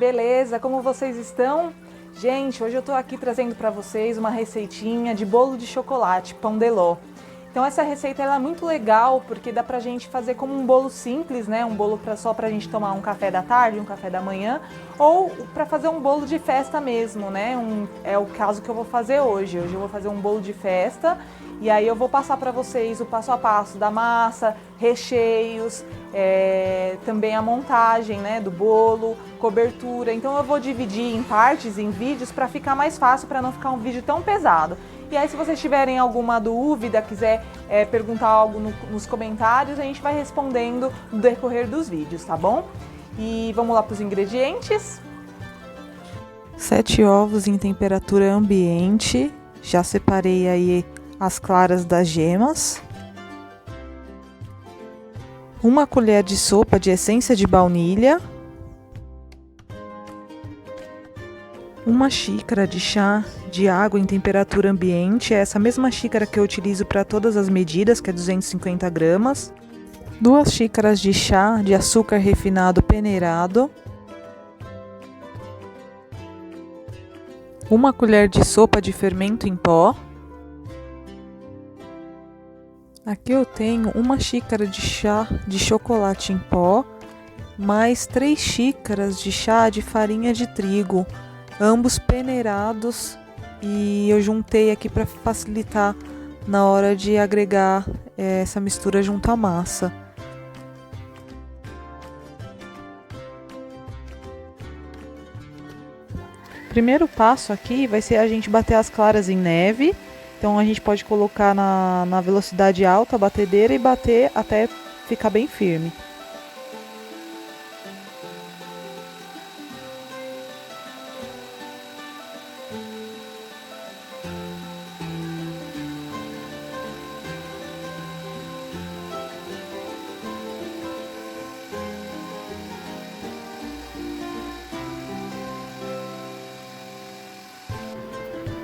beleza? Como vocês estão? Gente, hoje eu tô aqui trazendo para vocês uma receitinha de bolo de chocolate, pão de ló. Então essa receita ela é muito legal porque dá pra gente fazer como um bolo simples, né? Um bolo só pra gente tomar um café da tarde, um café da manhã, ou para fazer um bolo de festa mesmo, né? É o caso que eu vou fazer hoje. Hoje eu vou fazer um bolo de festa e aí eu vou passar para vocês o passo a passo da massa, recheios, também a montagem, né, do bolo, cobertura. Então eu vou dividir em partes, em vídeos, para ficar mais fácil, para não ficar um vídeo tão pesado. E aí, se vocês tiverem alguma dúvida, quiser perguntar algo nos comentários, a gente vai respondendo no decorrer dos vídeos, tá bom? E vamos lá para os ingredientes. 7 ovos em temperatura ambiente. Já separei aí as claras das gemas. 1 colher de sopa de essência de baunilha. 1 xícara de chá de água em temperatura ambiente, é essa mesma xícara que eu utilizo para todas as medidas, que é 250 gramas. 2 xícaras de chá de açúcar refinado peneirado. 1 colher de sopa de fermento em pó. Aqui eu tenho 1 xícara de chá de chocolate em pó, mais 3 xícaras de chá de farinha de trigo, ambos peneirados, e eu juntei aqui para facilitar na hora de agregar essa mistura junto à massa. Primeiro passo aqui vai ser a gente bater as claras em neve. Então a gente pode colocar na velocidade alta a batedeira e bater até ficar bem firme.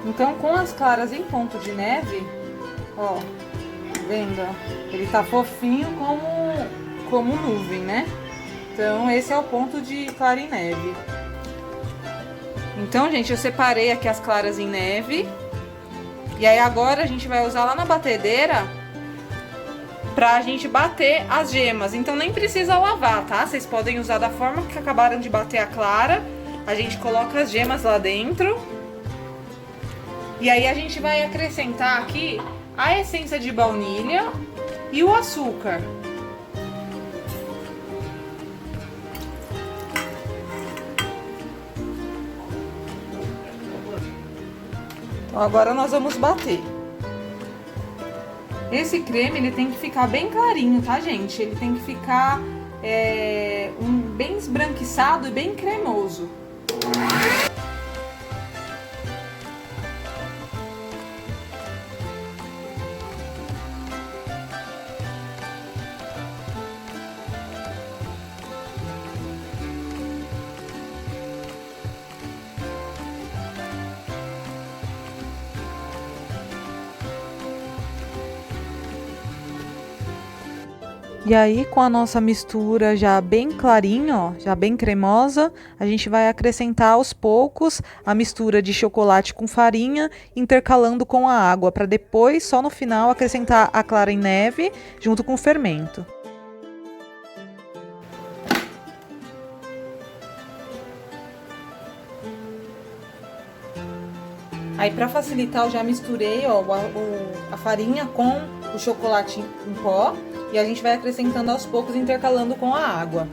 Então, com as claras em ponto de neve, ó, vendo? Ele tá fofinho como nuvem, né? Então, esse é o ponto de clara em neve. Então, gente, eu separei aqui as claras em neve. E aí, agora a gente vai usar lá na batedeira pra gente bater as gemas. Então, nem precisa lavar, tá? Vocês podem usar da forma que acabaram de bater a clara. A gente coloca as gemas lá dentro. E aí a gente vai acrescentar aqui a essência de baunilha e o açúcar. Então, agora nós vamos bater. Esse creme ele tem que ficar bem clarinho, tá, gente? Ele tem que ficar bem esbranquiçado e bem cremoso. E aí, com a nossa mistura já bem clarinha, ó, já bem cremosa, a gente vai acrescentar aos poucos a mistura de chocolate com farinha, intercalando com a água, para depois, só no final, acrescentar a clara em neve junto com o fermento. Aí, para facilitar, eu já misturei, ó, a farinha com o chocolate em pó. E a gente vai acrescentando aos poucos, intercalando com a água.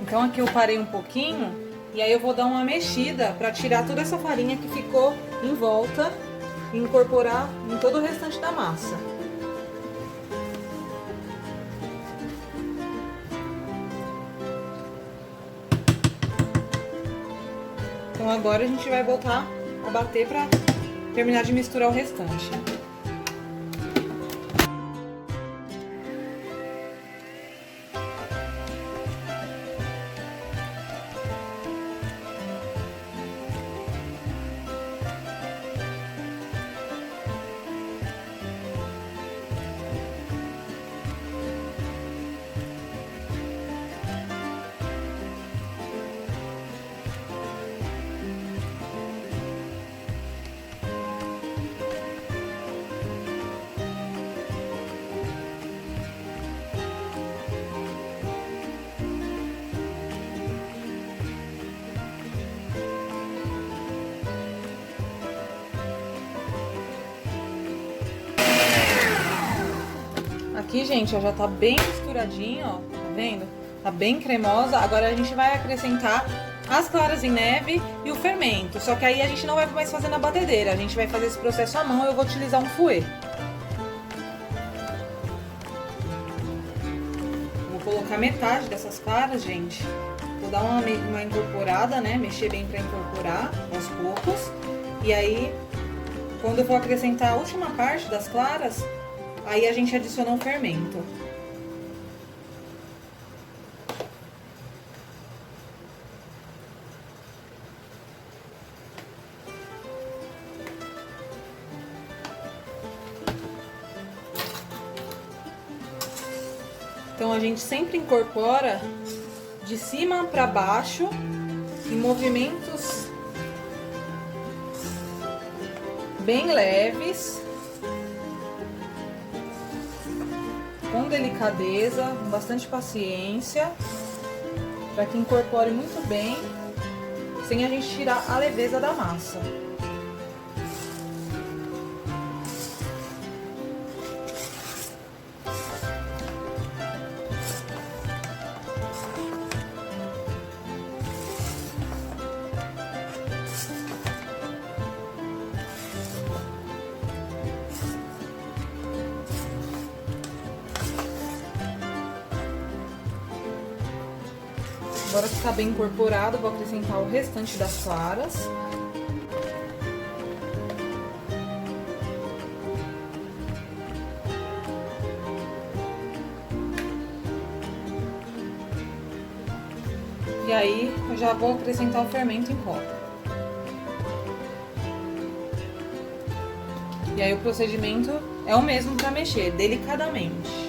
Então aqui eu parei um pouquinho e aí eu vou dar uma mexida para tirar toda essa farinha que ficou em volta e incorporar em todo o restante da massa. Então agora a gente vai voltar a bater para terminar de misturar o restante. Aqui, gente, ó, já tá bem misturadinho, ó, tá vendo? Tá bem cremosa. Agora a gente vai acrescentar as claras em neve e o fermento. Só que aí a gente não vai mais fazer na batedeira, a gente vai fazer esse processo à mão e eu vou utilizar um fouet. Vou colocar metade dessas claras, gente. Vou dar uma incorporada, né? Mexer bem pra incorporar aos poucos. E aí, quando eu for acrescentar a última parte das claras, aí a gente adiciona um fermento. Então a gente sempre incorpora de cima para baixo em movimentos bem leves, com delicadeza, com bastante paciência, para que incorpore muito bem, sem a gente tirar a leveza da massa. Agora que está bem incorporado, vou acrescentar o restante das claras. E aí, eu já vou acrescentar o fermento em pó. E aí, o procedimento é o mesmo para mexer, delicadamente.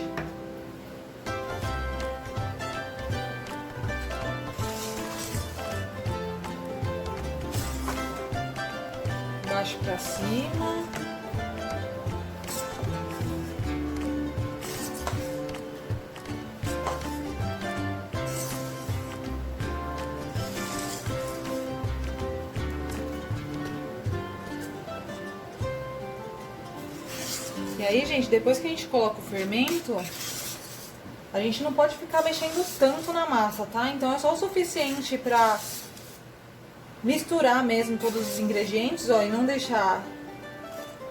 Baixo pra cima. E aí, gente, depois que a gente coloca o fermento, a gente não pode ficar mexendo tanto na massa, tá? Então é só o suficiente pra misturar mesmo todos os ingredientes, ó, e não deixar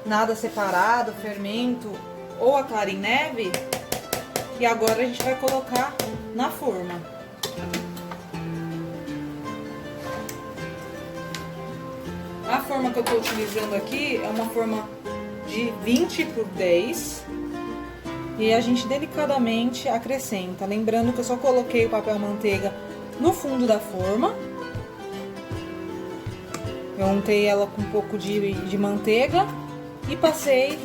nada separado, fermento ou a clara em neve. E agora a gente vai colocar na forma. A forma que eu tô utilizando aqui é uma forma de 20 por 10. E a gente delicadamente acrescenta. Lembrando que eu só coloquei o papel manteiga no fundo da forma. Eu untei ela com um pouco de manteiga e passei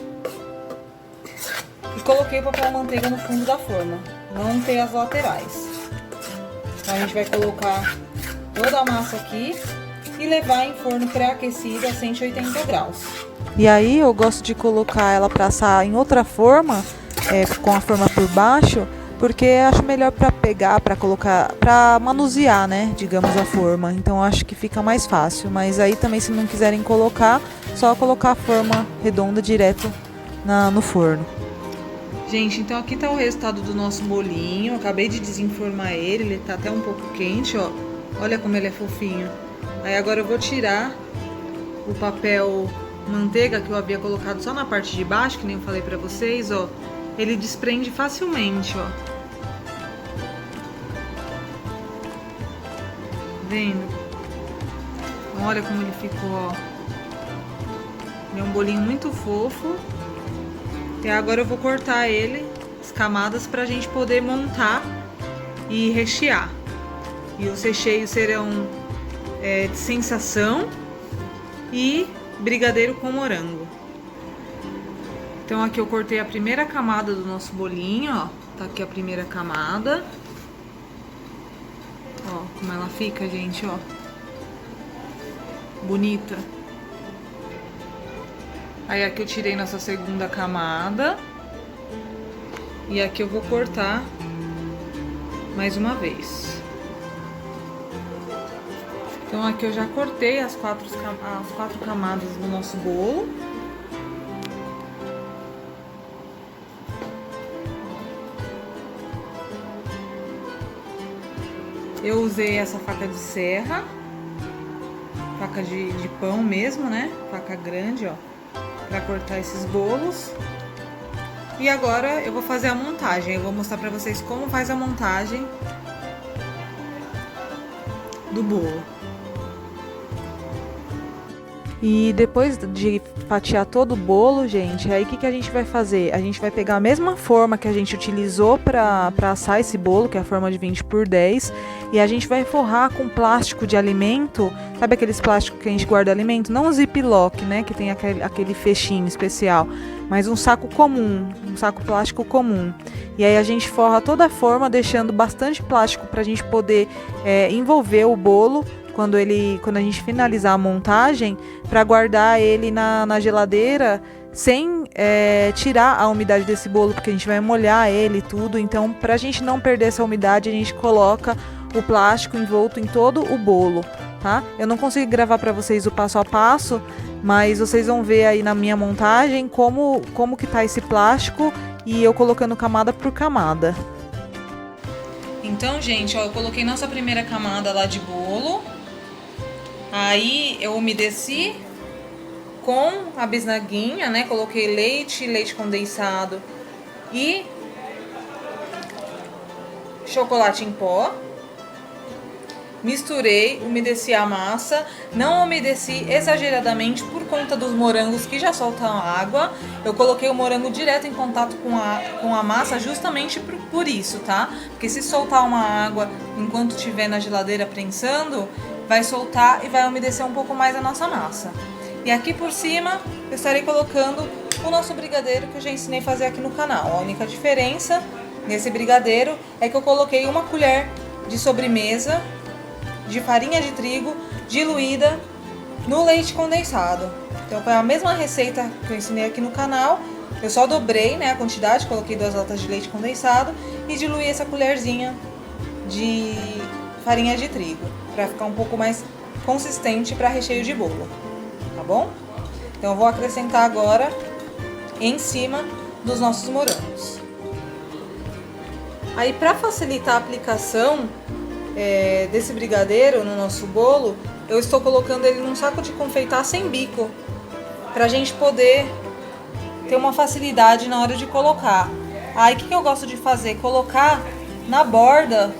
e coloquei o papel manteiga no fundo da forma. Não untei as laterais. Então a gente vai colocar toda a massa aqui e levar em forno pré-aquecido a 180 graus. E aí eu gosto de colocar ela para assar em outra forma, com a forma por baixo, porque acho melhor para pegar, para colocar, para manusear, né, digamos, a forma. Então acho que fica mais fácil. Mas aí também, se não quiserem colocar, só colocar a forma redonda direto no forno. Gente, então aqui tá o resultado do nosso bolinho. Eu acabei de desenformar ele tá até um pouco quente, ó. Olha como ele é fofinho. Aí agora eu vou tirar o papel manteiga que eu havia colocado só na parte de baixo, que nem eu falei pra vocês, ó. Ele desprende facilmente, ó. Vendo? Olha como ele ficou, ó. É um bolinho muito fofo. E agora eu vou cortar ele, as camadas, pra gente poder montar e rechear. E os recheios serão de sensação e brigadeiro com morango. Então aqui eu cortei a primeira camada do nosso bolinho, ó. Tá aqui a primeira camada. Ó, como ela fica, gente, ó. Bonita. Aí aqui eu tirei nossa segunda camada. E aqui eu vou cortar mais uma vez. Então aqui eu já cortei as quatro camadas do nosso bolo. Eu usei essa faca de serra, faca de pão mesmo, né? Faca grande, ó, pra cortar esses bolos. E agora eu vou fazer a montagem. Eu vou mostrar pra vocês como faz a montagem do bolo. E depois de fatiar todo o bolo, gente, aí o que a gente vai fazer? A gente vai pegar a mesma forma que a gente utilizou para assar esse bolo, que é a forma de 20 por 10, e a gente vai forrar com plástico de alimento, sabe aqueles plásticos que a gente guarda alimento? Não o ziplock, né, que tem aquele fechinho especial, mas um saco comum, um saco plástico comum. E aí a gente forra toda a forma, deixando bastante plástico para a gente poder envolver o bolo quando a gente finalizar a montagem, para guardar ele na geladeira sem tirar a umidade desse bolo, porque a gente vai molhar ele e tudo. Então, para a gente não perder essa umidade, a gente coloca o plástico envolto em todo o bolo, tá? Eu não consigo gravar para vocês o passo a passo, mas vocês vão ver aí na minha montagem como que tá esse plástico e eu colocando camada por camada. Então, gente, ó, eu coloquei nossa primeira camada lá de bolo. Aí eu umedeci com a bisnaguinha, né? Coloquei leite condensado e chocolate em pó. Misturei, umedeci a massa. Não umedeci exageradamente por conta dos morangos que já soltam água. Eu coloquei o morango direto em contato com a massa justamente por isso, tá? Porque se soltar uma água enquanto estiver na geladeira prensando, vai soltar e vai umedecer um pouco mais a nossa massa. E aqui por cima eu estarei colocando o nosso brigadeiro que eu já ensinei a fazer aqui no canal. A única diferença nesse brigadeiro é que eu coloquei uma colher de sobremesa de farinha de trigo diluída no leite condensado. Então foi a mesma receita que eu ensinei aqui no canal. Eu só dobrei, né, a quantidade, coloquei 2 latas de leite condensado e diluí essa colherzinha de farinha de trigo, para ficar um pouco mais consistente para recheio de bolo, tá bom? Então eu vou acrescentar agora em cima dos nossos morangos. Aí, para facilitar a aplicação desse brigadeiro no nosso bolo, eu estou colocando ele num saco de confeitar sem bico, pra gente poder ter uma facilidade na hora de colocar. Aí o que eu gosto de fazer? Colocar na borda,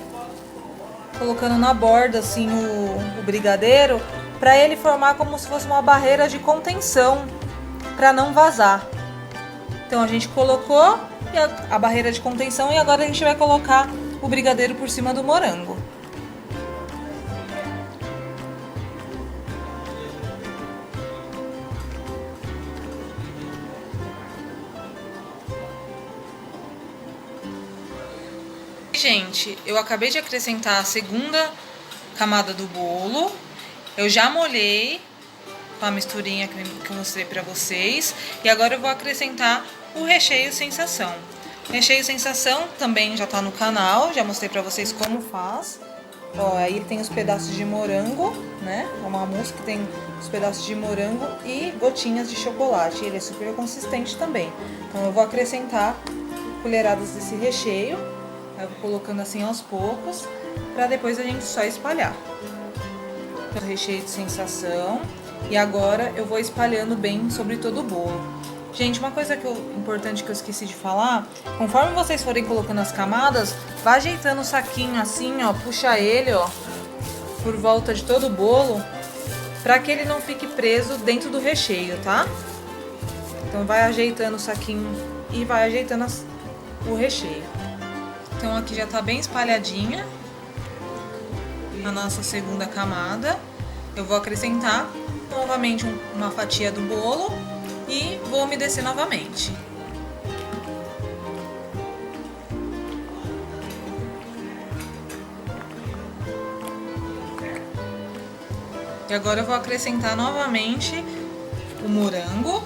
colocando na borda assim o brigadeiro, para ele formar como se fosse uma barreira de contenção, para não vazar. Então a gente colocou a barreira de contenção e agora a gente vai colocar o brigadeiro por cima do morango. Gente, eu acabei de acrescentar a segunda camada do bolo. Eu já molhei com a misturinha que eu mostrei pra vocês. E agora eu vou acrescentar o recheio sensação. O recheio sensação também já tá no canal, já mostrei pra vocês como faz. Ó, aí tem os pedaços de morango, né? É uma mousse que tem os pedaços de morango e gotinhas de chocolate. Ele é super consistente também. Então eu vou acrescentar colheradas desse recheio. Eu vou colocando assim aos poucos, para depois a gente só espalhar. O recheio de sensação. E agora eu vou espalhando bem sobre todo o bolo. Gente, uma coisa importante que eu esqueci de falar, conforme vocês forem colocando as camadas, vá ajeitando o saquinho assim, ó, puxa ele, ó, por volta de todo o bolo, para que ele não fique preso dentro do recheio, tá? Então vai ajeitando o saquinho e vai ajeitando o recheio. Então aqui já tá bem espalhadinha a nossa segunda camada. Eu vou acrescentar novamente uma fatia do bolo e vou umedecer novamente. E agora eu vou acrescentar novamente o morango.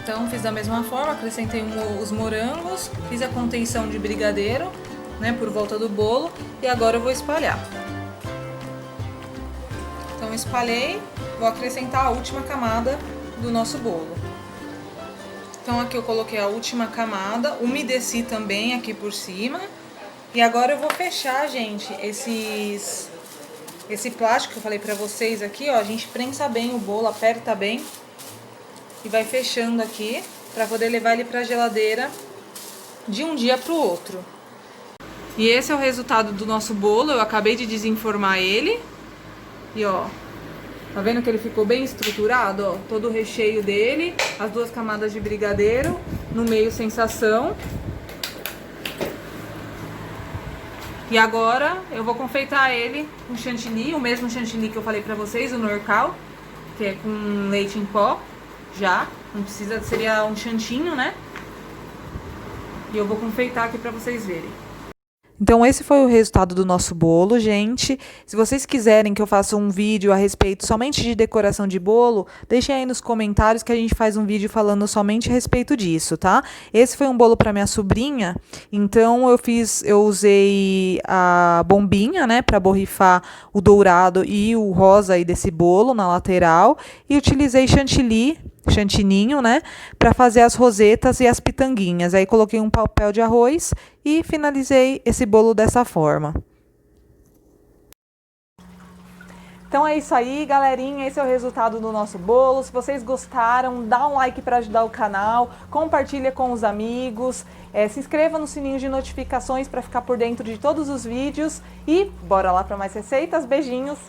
Então fiz da mesma forma, acrescentei os morangos, fiz a contenção de brigadeiro, né, por volta do bolo, e agora eu vou espalhar. Então espalhei, vou acrescentar a última camada do nosso bolo. Então aqui eu coloquei a última camada, umedeci também aqui por cima. E agora eu vou fechar, gente, esse plástico que eu falei pra vocês aqui, ó, a gente prensa bem o bolo, aperta bem. E vai fechando aqui, pra poder levar ele pra geladeira de um dia pro outro. E esse é o resultado do nosso bolo, eu acabei de desenformar ele. E ó, tá vendo que ele ficou bem estruturado, ó? Todo o recheio dele, as duas camadas de brigadeiro, no meio sensação. E agora eu vou confeitar ele com chantilly, o mesmo chantilly que eu falei pra vocês, o Norcal, que é com leite em pó. Já, não precisa, seria um chantinho, né? E eu vou confeitar aqui pra vocês verem. Então esse foi o resultado do nosso bolo, gente. Se vocês quiserem que eu faça um vídeo a respeito somente de decoração de bolo, deixem aí nos comentários que a gente faz um vídeo falando somente a respeito disso, tá? Esse foi um bolo para minha sobrinha, então eu usei a bombinha, né, para borrifar o dourado e o rosa aí desse bolo na lateral e utilizei chantininho, né, para fazer as rosetas e as pitanguinhas. Aí coloquei um papel de arroz e finalizei esse bolo dessa forma. Então é isso aí, galerinha, esse é o resultado do nosso bolo. Se vocês gostaram, dá um like para ajudar o canal, compartilha com os amigos, se inscreva no sininho de notificações para ficar por dentro de todos os vídeos e bora lá para mais receitas. Beijinhos!